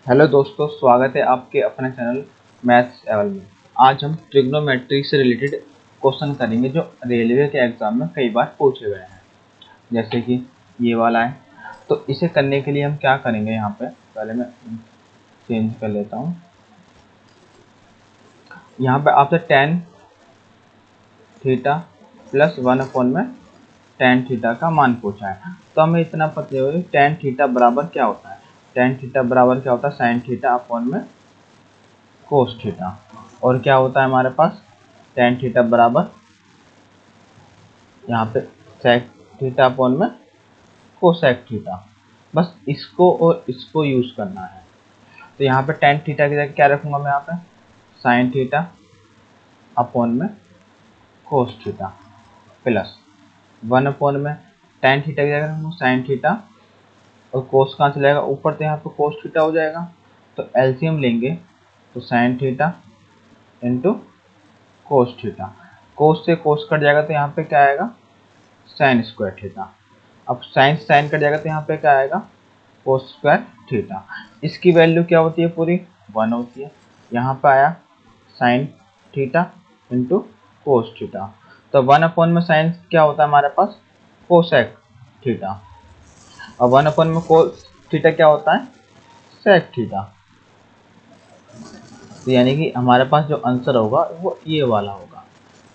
Hello दोस्तों, स्वागत है आपके अपने चैनल मैथ्स एवल में। आज हम ट्रिग्नोमेट्री से रिलेटेड क्वेश्चन करेंगे जो रेलवे के एग्जाम में कई बार पूछे गए हैं, जैसे कि ये वाला है। तो इसे करने के लिए हम क्या करेंगे, यहाँ पे पहले मैं चेंज कर लेता हूँ। यहाँ पे आपसे टेन थीटा प्लस 1 में टेन थीटा का मान पूछा है। तो हमें इतना पता है टेन थीटा बराबर क्या होता है। टेन थीटा बराबर क्या होता है, साइन थीटा अपॉन में कोस थीटा। और क्या होता है हमारे पास, टेन थीटा बराबर यहाँ पे सेक थीटा अपॉन में कोसेक थीटा। बस इसको और इसको यूज करना है। तो यहाँ पे टेन थीटा की जगह क्या रखूंगा मैं, यहाँ पे साइन थीटा अपॉन में कोस थीटा प्लस 1 में टेन थीटा की जगह रखूंगा साइन थीटा, और कोस कहाँ चला जाएगा ऊपर, तो यहाँ पे कोस थीटा हो जाएगा। तो एलसीएम लेंगे तो sine theta into cos theta. Cos से कोस कट जाएगा तो यहाँ पे क्या आएगा, साइन स्क्वायर थीटा। अब साइन साइन कट जाएगा तो यहाँ पे क्या आएगा, कोस स्क्वायर थीटा। इसकी वैल्यू क्या होती है, पूरी 1 होती है। यहाँ पे आया sign theta into cos theta. तो 1 में साइन क्या होता है हमारे पास, कोसेक थीटा। और 1 में कोस थीटा क्या होता है, सेक थीटा। तो यानी कि हमारे पास जो आंसर होगा वो ये वाला होगा।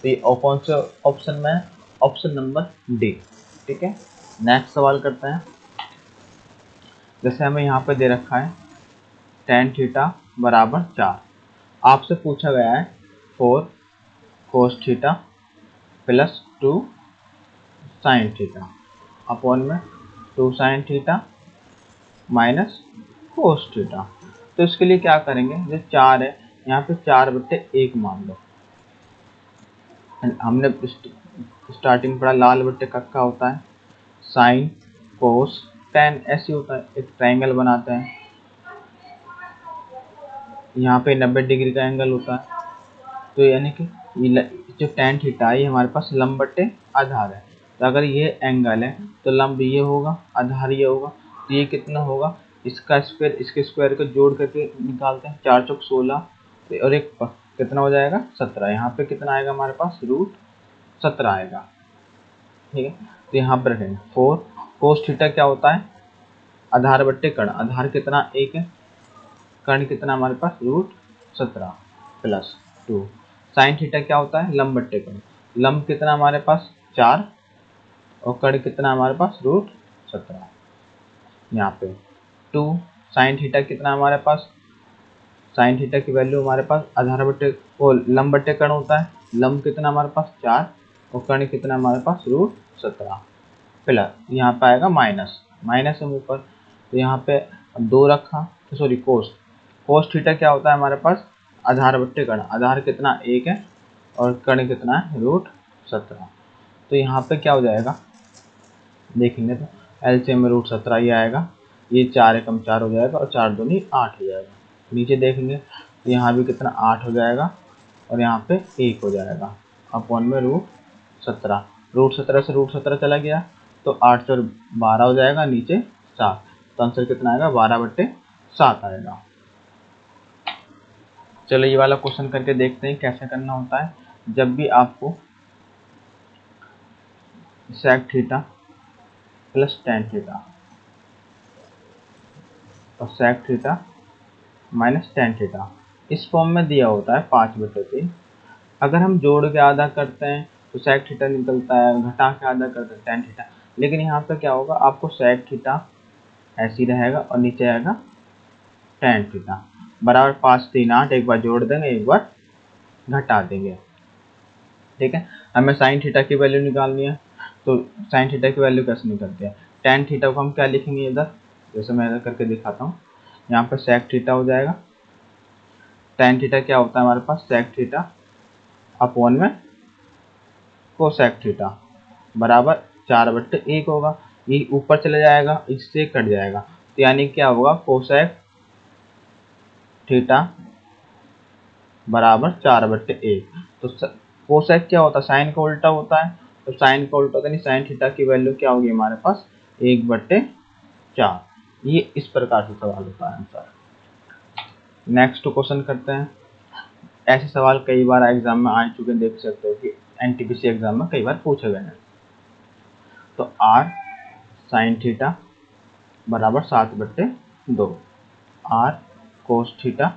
तो ये कौन से ऑप्शन में है, ऑप्शन नंबर डी। ठीक है, नेक्स्ट सवाल करते हैं। जैसे हमें यहाँ पे दे रखा है टेन थीटा बराबर 4। आपसे पूछा गया है 4 cos theta plus 2 sine theta upon में 2 sine theta minus cos theta. तो इसके लिए क्या करेंगे, जो 4 है यहाँ पे 4/1 मान लो। हमने स्टार्टिंग पढ़ा लाल बट्टे कक्का होता है, साइन कोस टेन ऐसे होता है, एक ट्राइंगल बनाते हैं। यहाँ पे 90 डिग्री का एंगल होता है। तो यानी कि जो टेन थीटा है ये हमारे पास लंब बट्टे आधार है। तो अगर ये एंगल है तो लंब ये होगा, आधार ये होगा। तो ये कितना होगा, इसका स्क्वायर इसके स्क्वायर को जोड़ करके निकालते हैं, 4 चौक 16 और एक कितना हो जाएगा 17। यहाँ पे कितना आएगा हमारे पास, √17 आएगा। ठीक है, तो यहाँ पर रखेंगे 4 कोस थीटा क्या होता है, आधार बट्टे कर्ण। आधार कितना 1 है, कर्ण कितना हमारे पास √17 प्लस 2। साइन थीटा क्या होता है, लंब बट्टे कर्ण। लंब कितना हमारे पास 4 और कर्ण कितना हमारे पास √17। यहाँ पे 2 साइन थीटा कितना हमारे पास, साइन थीटा की वैल्यू हमारे पास आधार बट्टे वो लंब बट्टे कर्ण होता है। लंब कितना हमारे पास 4 और कर्ण कितना हमारे पास √17 प्लस यहाँ पे आएगा माइनस, माइनस हम ऊपर। तो यहाँ पे 2 रखा, सॉरी कोस। कोस थीटा क्या होता है हमारे पास, आधार बट्टे कर्ण। आधार कितना 1 है और कर्ण कितना है √17। तो यहाँ पे क्या हो जाएगा, देखेंगे तो एलसीएम में √17 ही आएगा। ये 4 एकम 4 हो जाएगा और 4 दूनी 8 हो जाएगा। नीचे देखेंगे तो यहाँ भी कितना 8 हो जाएगा और यहाँ पे 1 हो जाएगा अपॉन में √17। √17 से √17 चला गया तो 8 4 12 हो जाएगा, नीचे 7। तो आंसर कितना आएगा, 12/7 आएगा। चलो ये वाला क्वेश्चन करके देखते हैं कैसे करना होता है। जब भी आपको sec theta plus tan theta और sec theta minus tan theta इस फॉर्म में दिया होता है 5/3। अगर हम जोड़ के आधा करते हैं तो सेक थीटा निकलता है, घटा के आधा करते हैं टेन थीटा। लेकिन यहाँ पे क्या होगा, आपको सेक थीटा ऐसी रहेगा और नीचे आएगा टेन थीटा बराबर 5 3 8। एक बार जोड़ देंगे, एक बार घटा देंगे। ठीक है, हमें साइन थीटा की वैल्यू निकालनी है। तो साइन थीटा की वैल्यू कैसे निकलती है, टेन थीटा को हम क्या लिखेंगे इधर, जैसे मैं इधर करके दिखाता हूँ। यहाँ पर सेक थीटा हो जाएगा, टेन थीटा क्या होता है हमारे पास, सेक थीटा अपॉन में कोसेक थीटा बराबर 4/1 होगा। ये ऊपर चले जाएगा, इससे कट जाएगा। तो यानी क्या होगा, कोसेक थीटा बराबर 4/1। तो कोसेक क्या होता है, साइन का उल्टा होता है। तो साइन का उल्टा होता है, साइन थीटा की वैल्यू क्या होगी हमारे पास 1/4। ये इस प्रकार से सवाल होता है आंसर। नेक्स्ट क्वेश्चन करते हैं। ऐसे सवाल कई बार एग्जाम में आ चुके हैं, देख सकते हो कि एनटीपीसी एग्जाम में कई बार पूछे गए हैं। तो आर साइन थीटा बराबर 7/2, आर कोस थीटा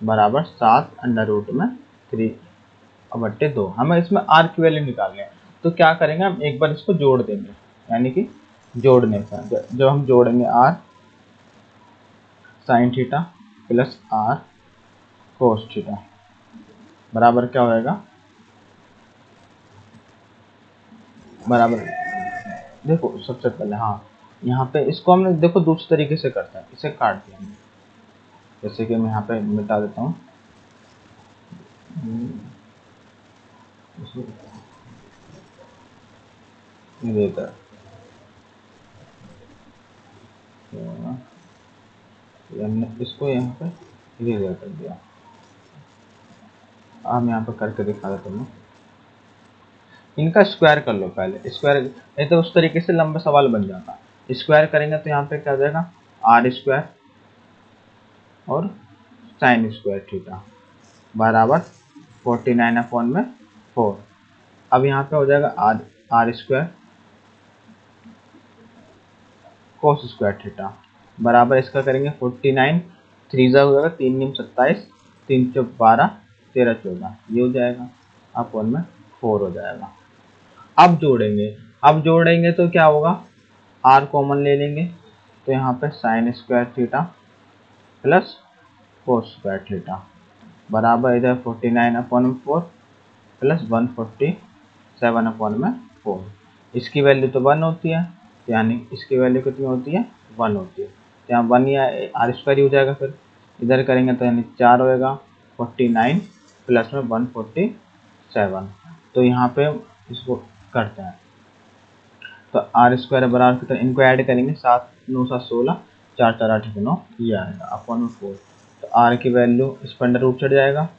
बराबर 7√3/2। हमें इसमें आर की वैल्यू निकालनी है, तो क्या करेंगे, हम एक बार इसको जोड़ देंगे, यानी कि जोड़ने का जब हम जोड़ेंगे R sine theta plus R cos theta बराबर क्या होएगा, बराबर, देखो सबसे पहले हाँ यहाँ पे इसको हमने देखो दूसरे तरीके से करते हैं, इसे काट दिया हमने, जैसे कि मैं यहाँ पे मिटा देता हूँ, इधर हमने इसको यहाँ पे इरेजर कर दिया। अब यहाँ पे करके दिखा देता हूँ, इनका स्क्वायर कर लो पहले, स्क्वायर नहीं तो उस तरीके से लंबा सवाल बन जाता। स्क्वायर करेंगे तो यहाँ पे क्या हो जाएगा, आर स्क्वायर और साइन स्क्वायर थीटा बराबर 49/4। अब यहाँ पे हो जाएगा R R square cos square theta बराबर इसका करेंगे 49, 3 हो जाएगा 3 × 27, 3 × 12, 13 14, ये हो जाएगा अपॉन में 4 हो जाएगा। अब जोड़ेंगे तो क्या होगा, आर कॉमन ले लेंगे, तो यहाँ पे sign square theta plus cos square theta बराबर इधर 49/4 प्लस 147/4। इसकी वैल्यू तो 1 होती है, यानी इसकी वैल्यू कितनी होती है, 1 होती है, तो यहाँ 1 या आर स्क्वायर ही हो जाएगा। फिर इधर करेंगे तो यानी 4 होएगा, 49 प्लस में 147, तो यहाँ पे इसको करते हैं, तो आर स्क्वायर बराबर कितना, इनको ऐड करेंगे 7 9 7 16, 4 4 8 9, ये आएगा अपॉन में 4। तो आर की वैल्यू इस पर अंडर रूट चढ़ जाएगा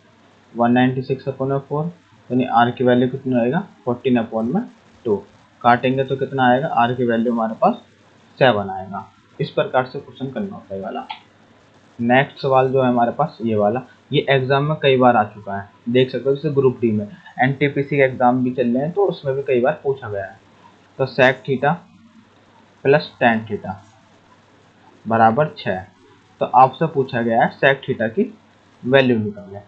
196/4, यानी आर की वैल्यू कितना आएगा 14/2। काटेंगे तो कितना आएगा, आर की वैल्यू हमारे पास 7 आएगा। इस प्रकार से क्वेश्चन करना होता है वाला। नेक्स्ट सवाल जो है हमारे पास ये वाला, ये एग्जाम में कई बार आ चुका है, देख सकते हो, जैसे ग्रुप डी में एनटीपीसी के एग्जाम भी चल रहे हैं तो उसमें भी कई बार पूछा गया है। तो sec theta plus tan theta बराबर 6। तो आपसे पूछा गया है सेक थीटा की वैल्यू निकालें।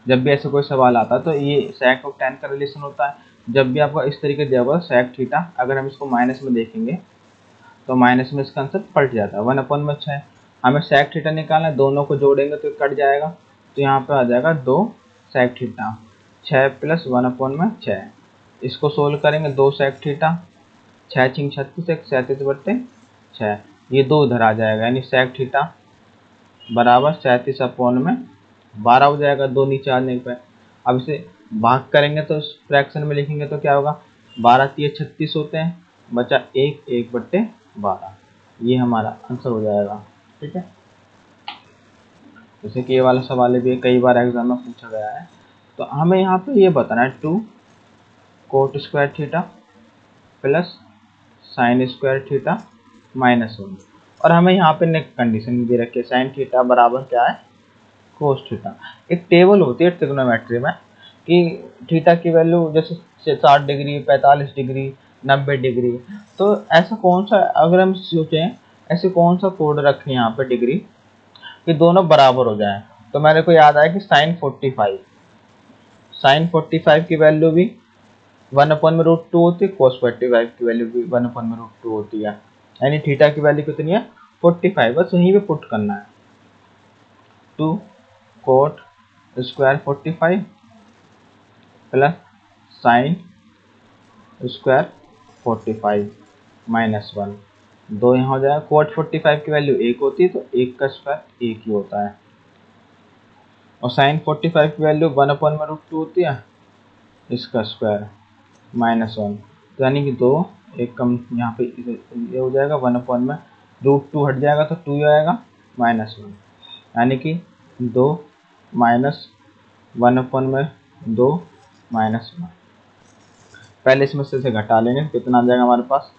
जब भी ऐसा कोई सवाल आता है तो ये सेक और टेन का रिलेशन होता है। जब भी आपको इस तरीके दिया होगा सेक थीटा, अगर हम इसको माइनस में देखेंगे तो माइनस में इसका आंसर पलट जाता है 1/6। हमें सेक थीटा निकालना है, दोनों को जोड़ेंगे तो कट जाएगा, तो यहाँ पे आ जाएगा 2 सेक थीटा, 6 प्लस 1/6। इसको सोल्व करेंगे, 2 सेक थीटा, 6 × 36 37/6, ये 2 इधर आ जाएगा, यानी सेक थीटा बराबर 37/12 हो जाएगा, 2 नीचे आने पे। अब इसे भाग करेंगे तो फ्रैक्शन में लिखेंगे तो क्या होगा, 12 × 36 होते हैं, बचा 1 1/12, ये हमारा आंसर हो जाएगा। ठीक है, जैसे कि ये वाला सवाल भी कई बार एग्जाम में पूछा गया है। तो हमें यहाँ पे ये बताना है 2 coat square theta plus sign square theta -1, और हमें यहाँ पे नेक्स्ट कंडीशन दे रखी है, साइन थीटा बराबर क्या है, कोस थीटा। एक टेबल होती है ट्रिग्नोमेट्री में कि थीटा की वैल्यू जैसे 60 डिग्री, 45 डिग्री, 90 डिग्री, तो ऐसा कौन सा, अगर हम सोचें ऐसे कौन सा कोड रखें यहाँ पे डिग्री कि दोनों बराबर हो जाए। तो मेरे को याद आया कि साइन 45 की वैल्यू भी 1/√2 होती है, cos 45 की वैल्यू भी 1/√2 होती है, यानी थीटा की वैल्यू कितनी है 45, बस यहीं पे पुट करना है, 2 coat square 45 plus sine square 45 -1, 2 यहाँ हो जाएगा, कोट 45 की वैल्यू 1 होती है तो 1 का स्क्वायर 1 ही होता है, और साइन 45 की वैल्यू 1/√2 होती है, इसका स्क्वायर -1, तो यानी कि 2 एक कम यहाँ पे ये हो जाएगा, 1/√2 हट जाएगा तो 2 आएगा -1, यानी कि 2 माइनस 1/2 -1। पहले इसमें से घटा लेंगे, कितना आ जाएगा हमारे पास,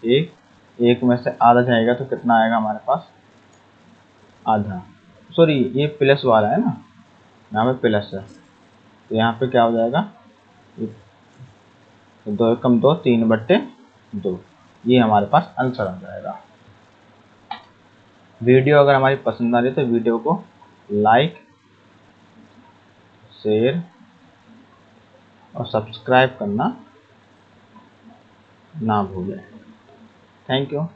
1 में से आधा जाएगा तो कितना आएगा हमारे पास, आधा। सॉरी ये प्लस वाला है ना, यहाँ पे प्लस है, तो यहाँ पे क्या हो जाएगा, 2 × 2 3/2, ये हमारे पास आंसर आ जाएगा। वीडियो अगर हमारी पसंद आ रही है तो वीडियो को लाइक, शेयर और सब्सक्राइब करना ना भूलें। Thank you.